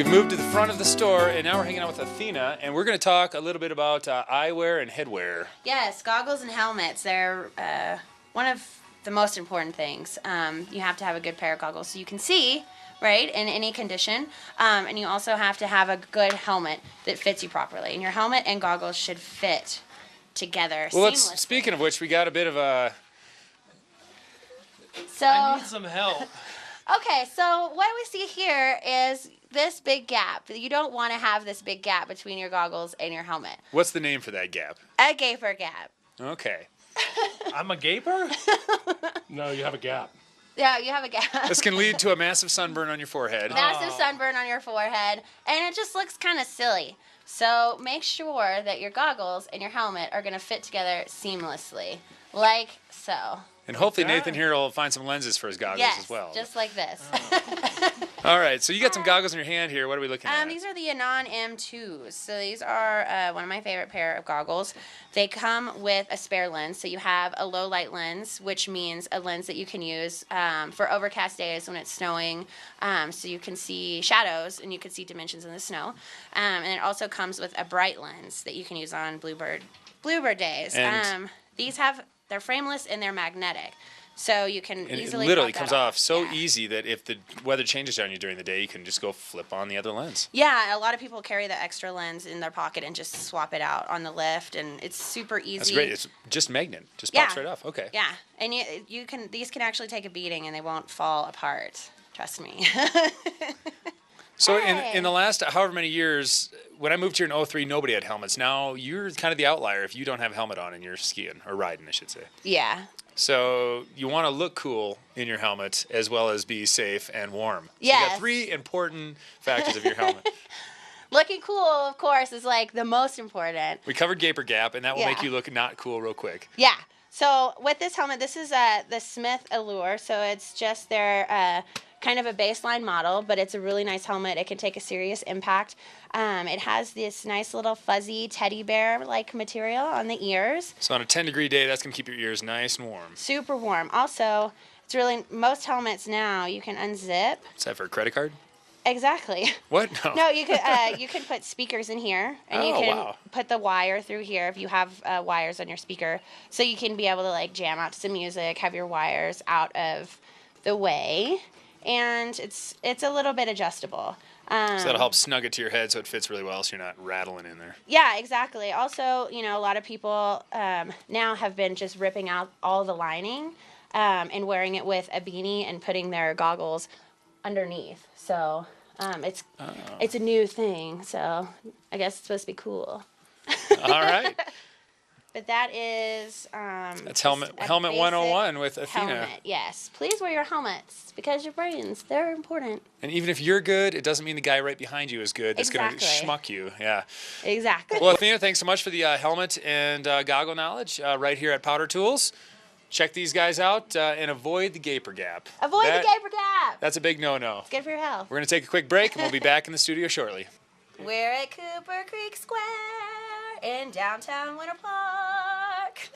We've moved to the front of the store, and now we're hanging out with Athena, and we're going to talk a little bit about eyewear and headwear. Yes, goggles and helmets. They're one of the most important things. You have to have a good pair of goggles so you can see, right, in any condition. And you also have to have a good helmet that fits you properly. And your helmet and goggles should fit together seamlessly. Speaking of which, we got a bit of a... I need some help. Okay, so what we see here is this big gap. You don't want to have this big gap between your goggles and your helmet. What's the name for that gap? A gaper gap. Okay. I'm a gaper? No, you have a gap. Yeah, you have a gap. This can lead to a massive sunburn on your forehead. Massive sunburn on your forehead, and it just looks kind of silly. So make sure that your goggles and your helmet are going to fit together seamlessly, like so. And hopefully Nathan here will find some lenses for his goggles as well. Just like this. All right, so you got some goggles in your hand here. What are we looking at? These are the Anon M2s. So these are one of my favorite pair of goggles. They come with a spare lens. So you have a low light lens, which means a lens that you can use for overcast days when it's snowing, so you can see shadows and you can see dimensions in the snow. And it also comes with a bright lens that you can use on bluebird days. And They're frameless and they're magnetic. So you can easily it literally pop that comes off so Yeah. easy that if the weather changes on you during the day, you can just go flip on the other lens. Yeah, a lot of people carry the extra lens in their pocket and just swap it out on the lift, and it's super easy. That's great. It's just magnet. Just pops right off. Okay. Yeah, and these can actually take a beating and they won't fall apart. Trust me. So Hey. in the last however many years, when I moved here in 03, nobody had helmets. Now you're kind of the outlier if you don't have a helmet on and you're skiing, or riding, I should say. Yeah. So you want to look cool in your helmet as well as be safe and warm. So Yes. you got three important factors of your helmet. Looking cool, of course, is like the most important. We covered gaper gap, and that will Yeah. make you look not cool real quick. Yeah. So with this helmet, this is the Smith Allure. So it's just their kind of a baseline model, but it's a really nice helmet. It can take a serious impact. It has this nice little fuzzy teddy bear-like material on the ears. So on a 10-degree day, that's going to keep your ears nice and warm. Super warm. Also, it's really, most helmets now you can unzip. Is that for a credit card? Exactly. What? No. No, you can put speakers in here, and you can put the wire through here if you have wires on your speaker, so you can be able to like jam out to some music, have your wires out of the way, and it's a little bit adjustable. So that'll help snug it to your head so it fits really well, so you're not rattling in there. Yeah, exactly. Also, a lot of people now have been just ripping out all the lining and wearing it with a beanie and putting their goggles underneath. So it's a new thing. So I guess it's supposed to be cool. All right. But that is That's helmet 101 with Athena. helmet. Yes, please wear your helmets because your brains, they're important. And even if you're good, it doesn't mean the guy right behind you is good. That's going to Exactly. schmuck you. Yeah. Exactly. Well, Athena, thanks so much for the helmet and goggle knowledge right here at Powder Tools. Check these guys out and avoid the gaper gap. Avoid the gaper gap. That's a big no-no. It's good for your health. We're going to take a quick break, and we'll be back in the studio shortly. We're at Cooper Creek Square in downtown Winter Park.